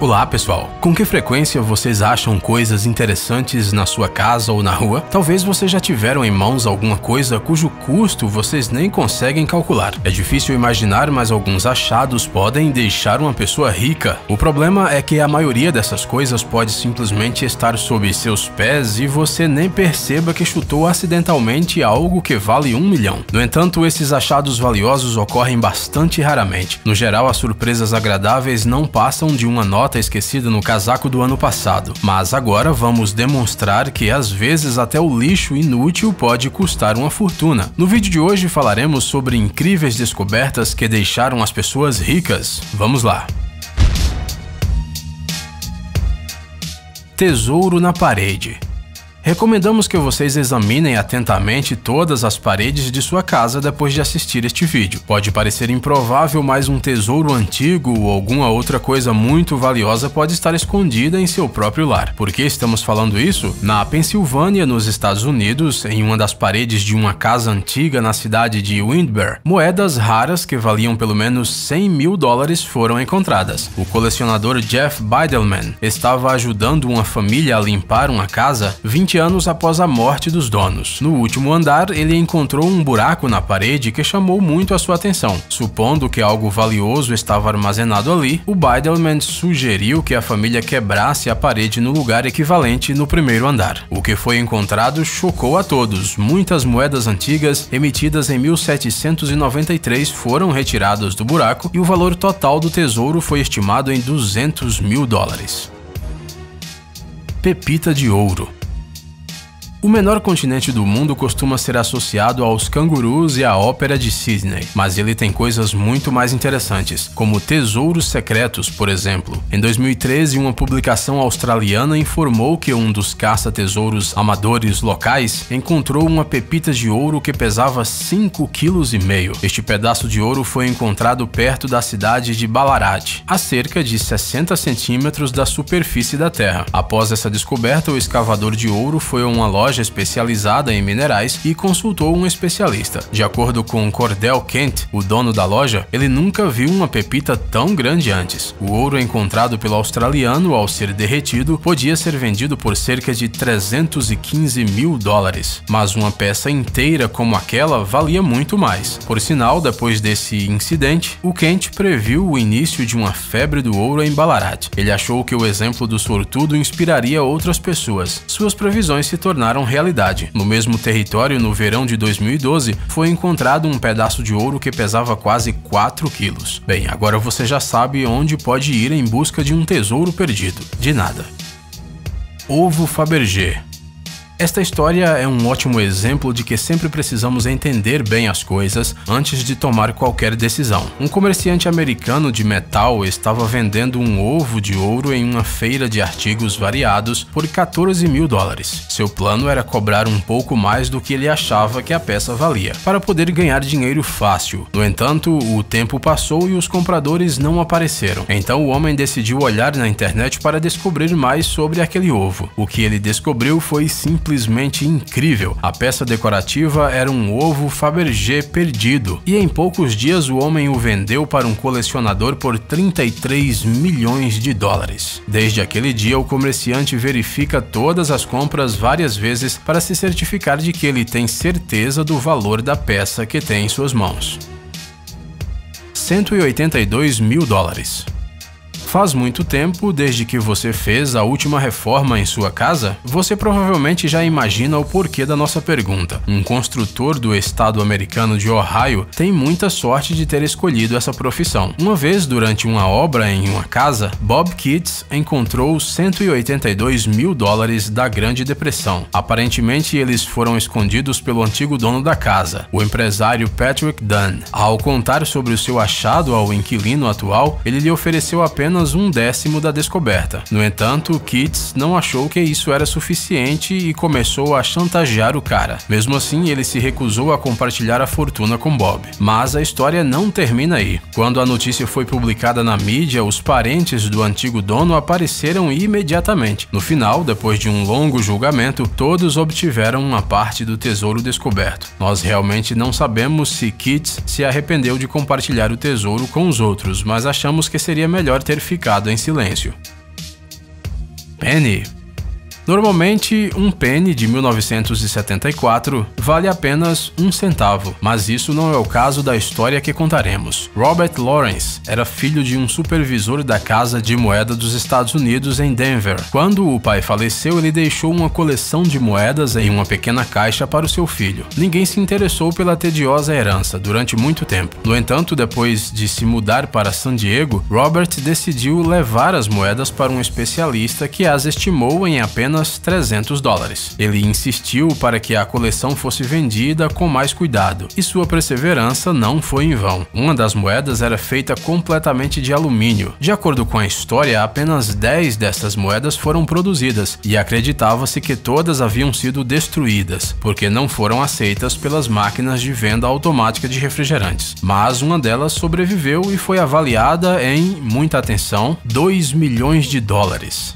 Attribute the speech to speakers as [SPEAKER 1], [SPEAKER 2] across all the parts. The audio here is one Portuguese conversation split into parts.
[SPEAKER 1] Olá pessoal, com que frequência vocês acham coisas interessantes na sua casa ou na rua? Talvez vocês já tiveram em mãos alguma coisa cujo custo vocês nem conseguem calcular. É difícil imaginar, mas alguns achados podem deixar uma pessoa rica. O problema é que a maioria dessas coisas pode simplesmente estar sob seus pés e você nem perceba que chutou acidentalmente algo que vale 1 milhão. No entanto, esses achados valiosos ocorrem bastante raramente. No geral, as surpresas agradáveis não passam de uma nota esquecida no casaco do ano passado, mas agora vamos demonstrar que às vezes até o lixo inútil pode custar uma fortuna. No vídeo de hoje falaremos sobre incríveis descobertas que deixaram as pessoas ricas. Vamos lá! Tesouro na parede. Recomendamos que vocês examinem atentamente todas as paredes de sua casa depois de assistir este vídeo. Pode parecer improvável, mas um tesouro antigo ou alguma outra coisa muito valiosa pode estar escondida em seu próprio lar. Por que estamos falando isso? Na Pensilvânia, nos Estados Unidos, em uma das paredes de uma casa antiga na cidade de Windber, moedas raras que valiam pelo menos 100 mil dólares foram encontradas. O colecionador Jeff Bidelman estava ajudando uma família a limpar uma casa 20 anos após a morte dos donos. No último andar, ele encontrou um buraco na parede que chamou muito a sua atenção. Supondo que algo valioso estava armazenado ali, o Bidelman sugeriu que a família quebrasse a parede no lugar equivalente no primeiro andar. O que foi encontrado chocou a todos. Muitas moedas antigas, emitidas em 1793, foram retiradas do buraco e o valor total do tesouro foi estimado em 200 mil dólares. Pepita de ouro. O menor continente do mundo costuma ser associado aos cangurus e à ópera de Sydney, mas ele tem coisas muito mais interessantes, como tesouros secretos, por exemplo. Em 2013, uma publicação australiana informou que um dos caça-tesouros amadores locais encontrou uma pepita de ouro que pesava 5,5 kg. Este pedaço de ouro foi encontrado perto da cidade de Ballarat, a cerca de 60 centímetros da superfície da Terra. Após essa descoberta, o escavador de ouro foi a uma loja especializada em minerais e consultou um especialista. De acordo com Cordell Kent, o dono da loja, ele nunca viu uma pepita tão grande antes. O ouro encontrado pelo australiano, ao ser derretido, podia ser vendido por cerca de 315 mil dólares, mas uma peça inteira como aquela valia muito mais. Por sinal, depois desse incidente, o Kent previu o início de uma febre do ouro em Ballarat. Ele achou que o exemplo do sortudo inspiraria outras pessoas. Suas previsões se tornaram realidade. No mesmo território, no verão de 2012, foi encontrado um pedaço de ouro que pesava quase 4 quilos. Bem, agora você já sabe onde pode ir em busca de um tesouro perdido. De nada. Ovo Fabergé. Esta história é um ótimo exemplo de que sempre precisamos entender bem as coisas antes de tomar qualquer decisão. Um comerciante americano de metal estava vendendo um ovo de ouro em uma feira de artigos variados por 14 mil dólares. Seu plano era cobrar um pouco mais do que ele achava que a peça valia, para poder ganhar dinheiro fácil. No entanto, o tempo passou e os compradores não apareceram. Então o homem decidiu olhar na internet para descobrir mais sobre aquele ovo. O que ele descobriu foi simplesmente incrível. A peça decorativa era um ovo Fabergé perdido, e em poucos dias o homem o vendeu para um colecionador por 33 milhões de dólares. Desde aquele dia, o comerciante verifica todas as compras várias vezes para se certificar de que ele tem certeza do valor da peça que tem em suas mãos. 182 mil dólares. Faz muito tempo desde que você fez a última reforma em sua casa? Você provavelmente já imagina o porquê da nossa pergunta. Um construtor do estado americano de Ohio tem muita sorte de ter escolhido essa profissão. Uma vez, durante uma obra em uma casa, Bob Kitts encontrou 182 mil dólares da Grande Depressão. Aparentemente, eles foram escondidos pelo antigo dono da casa, o empresário Patrick Dunn. Ao contar sobre o seu achado ao inquilino atual, ele lhe ofereceu apenas 1/10 da descoberta. No entanto, Kitts não achou que isso era suficiente e começou a chantagear o cara. Mesmo assim, ele se recusou a compartilhar a fortuna com Bob. Mas a história não termina aí. Quando a notícia foi publicada na mídia, os parentes do antigo dono apareceram imediatamente. No final, depois de um longo julgamento, todos obtiveram uma parte do tesouro descoberto. Nós realmente não sabemos se Kitts se arrependeu de compartilhar o tesouro com os outros, mas achamos que seria melhor ter ficado em silêncio. Penny. Normalmente, um penny de 1974 vale apenas 1 centavo, mas isso não é o caso da história que contaremos. Robert Lawrence era filho de um supervisor da Casa de Moeda dos Estados Unidos em Denver. Quando o pai faleceu, ele deixou uma coleção de moedas em uma pequena caixa para o seu filho. Ninguém se interessou pela tediosa herança durante muito tempo. No entanto, depois de se mudar para San Diego, Robert decidiu levar as moedas para um especialista que as estimou em apenas $300. Ele insistiu para que a coleção fosse vendida com mais cuidado, e sua perseverança não foi em vão. Uma das moedas era feita completamente de alumínio. De acordo com a história, apenas 10 dessas moedas foram produzidas, e acreditava-se que todas haviam sido destruídas, porque não foram aceitas pelas máquinas de venda automática de refrigerantes. Mas uma delas sobreviveu e foi avaliada em, muita atenção, $2 milhões.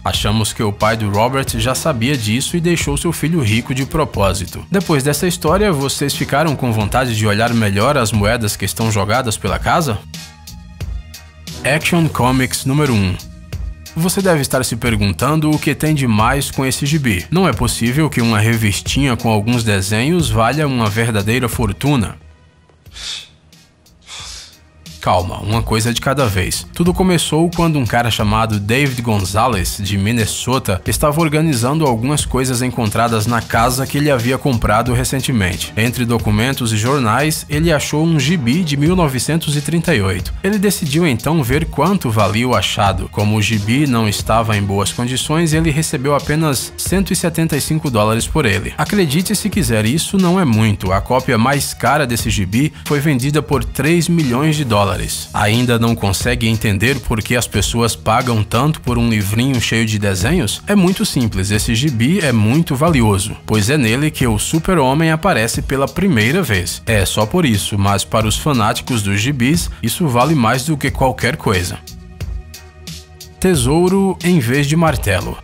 [SPEAKER 1] Achamos que o pai do Robert já sabia disso e deixou seu filho rico de propósito. Depois dessa história, vocês ficaram com vontade de olhar melhor as moedas que estão jogadas pela casa? Action Comics número 1. Você deve estar se perguntando o que tem de mais com esse gibi. Não é possível que uma revistinha com alguns desenhos valha uma verdadeira fortuna. Calma, uma coisa de cada vez. Tudo começou quando um cara chamado David Gonzalez, de Minnesota, estava organizando algumas coisas encontradas na casa que ele havia comprado recentemente. Entre documentos e jornais, ele achou um gibi de 1938. Ele decidiu então ver quanto valia o achado. Como o gibi não estava em boas condições, ele recebeu apenas $175 por ele. Acredite se quiser, isso não é muito. A cópia mais cara desse gibi foi vendida por $3 milhões. Ainda não consegue entender por que as pessoas pagam tanto por um livrinho cheio de desenhos? É muito simples, esse gibi é muito valioso, pois é nele que o Super-Homem aparece pela primeira vez. É só por isso, mas para os fanáticos dos gibis, isso vale mais do que qualquer coisa. Tesouro em vez de martelo.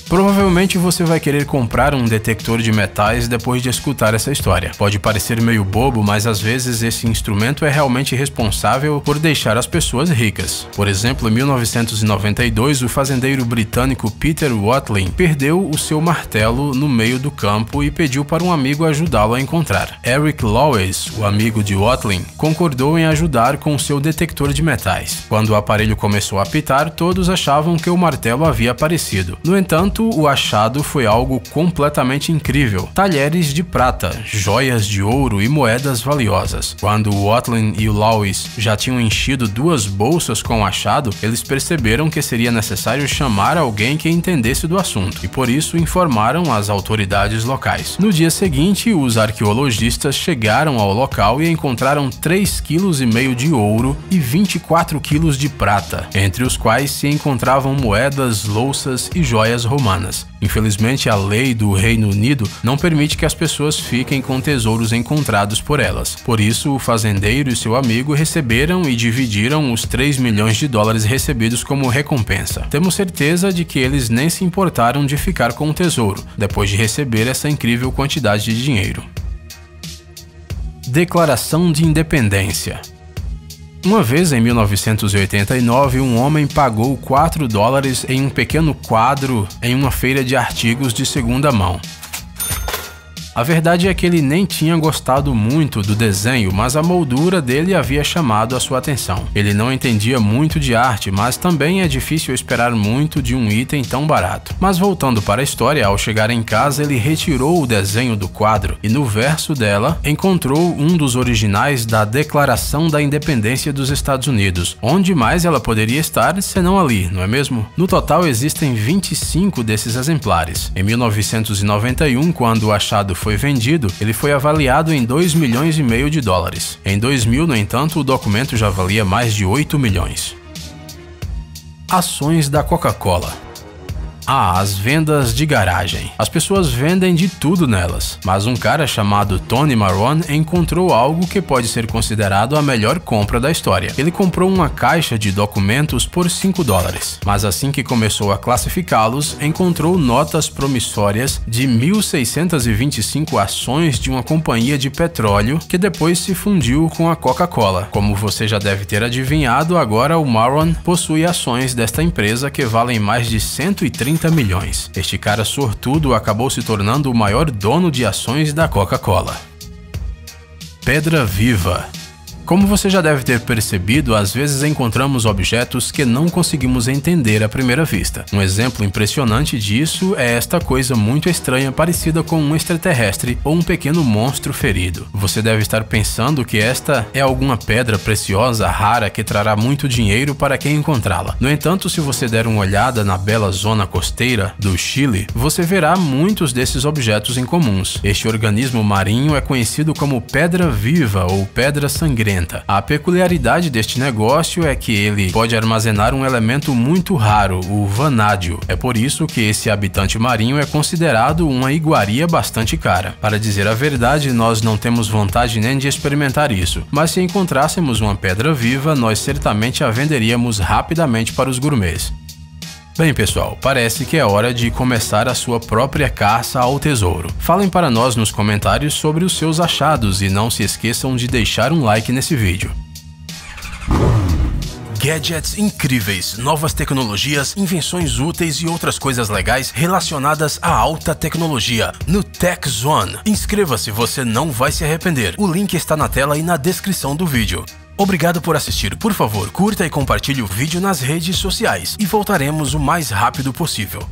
[SPEAKER 1] Provavelmente você vai querer comprar um detector de metais depois de escutar essa história. Pode parecer meio bobo, mas às vezes esse instrumento é realmente responsável por deixar as pessoas ricas. Por exemplo, em 1992, o fazendeiro britânico Peter Watling perdeu o seu martelo no meio do campo e pediu para um amigo ajudá-lo a encontrar. Eric Lawes, o amigo de Watling, concordou em ajudar com seu detector de metais. Quando o aparelho começou a apitar, todos achavam que o martelo havia aparecido. No entanto, o achado foi algo completamente incrível: talheres de prata, joias de ouro e moedas valiosas. Quando o Watling e o Lawes já tinham enchido 2 bolsas com o achado, eles perceberam que seria necessário chamar alguém que entendesse do assunto, e por isso informaram as autoridades locais. No dia seguinte, os arqueologistas chegaram ao local e encontraram 3,5 kg de ouro e 24 kg de prata, entre os quais se encontravam moedas, louças e joias romanas. Infelizmente, a lei do Reino Unido não permite que as pessoas fiquem com tesouros encontrados por elas. Por isso, o fazendeiro e seu amigo receberam e dividiram os $3 milhões recebidos como recompensa. Temos certeza de que eles nem se importaram de ficar com o tesouro, depois de receber essa incrível quantidade de dinheiro. Declaração de Independência. Uma vez, em 1989, um homem pagou $4 em um pequeno quadro em uma feira de artigos de segunda mão. A verdade é que ele nem tinha gostado muito do desenho, mas a moldura dele havia chamado a sua atenção. Ele não entendia muito de arte, mas também é difícil esperar muito de um item tão barato. Mas voltando para a história, ao chegar em casa ele retirou o desenho do quadro e no verso dela encontrou um dos originais da Declaração da Independência dos Estados Unidos. Onde mais ela poderia estar senão ali, não é mesmo? No total existem 25 desses exemplares. Em 1991, quando o achado foi vendido, ele foi avaliado em $2,5 milhões. Em 2000, no entanto, o documento já valia mais de $8 milhões. Ações da Coca-Cola. As vendas de garagem. As pessoas vendem de tudo nelas, mas um cara chamado Tony Marone encontrou algo que pode ser considerado a melhor compra da história. Ele comprou uma caixa de documentos por $5, mas assim que começou a classificá-los, encontrou notas promissórias de 1.625 ações de uma companhia de petróleo que depois se fundiu com a Coca-Cola. Como você já deve ter adivinhado, agora o Marone possui ações desta empresa que valem mais de 130 milhões. Este cara sortudo acabou se tornando o maior dono de ações da Coca-Cola. Pedra viva. Como você já deve ter percebido, às vezes encontramos objetos que não conseguimos entender à primeira vista. Um exemplo impressionante disso é esta coisa muito estranha parecida com um extraterrestre ou um pequeno monstro ferido. Você deve estar pensando que esta é alguma pedra preciosa, rara, que trará muito dinheiro para quem encontrá-la. No entanto, se você der uma olhada na bela zona costeira do Chile, você verá muitos desses objetos incomuns. Este organismo marinho é conhecido como pedra viva ou pedra sangrenta. A peculiaridade deste negócio é que ele pode armazenar um elemento muito raro, o vanádio. É por isso que esse habitante marinho é considerado uma iguaria bastante cara. Para dizer a verdade, nós não temos vontade nem de experimentar isso, mas se encontrássemos uma pedra viva, nós certamente a venderíamos rapidamente para os gourmets. Bem pessoal, parece que é hora de começar a sua própria caça ao tesouro. Falem para nós nos comentários sobre os seus achados e não se esqueçam de deixar um like nesse vídeo. Gadgets incríveis, novas tecnologias, invenções úteis e outras coisas legais relacionadas à alta tecnologia no Tech Zone. Inscreva-se, você não vai se arrepender. O link está na tela e na descrição do vídeo. Obrigado por assistir. Por favor, curta e compartilhe o vídeo nas redes sociais e voltaremos o mais rápido possível.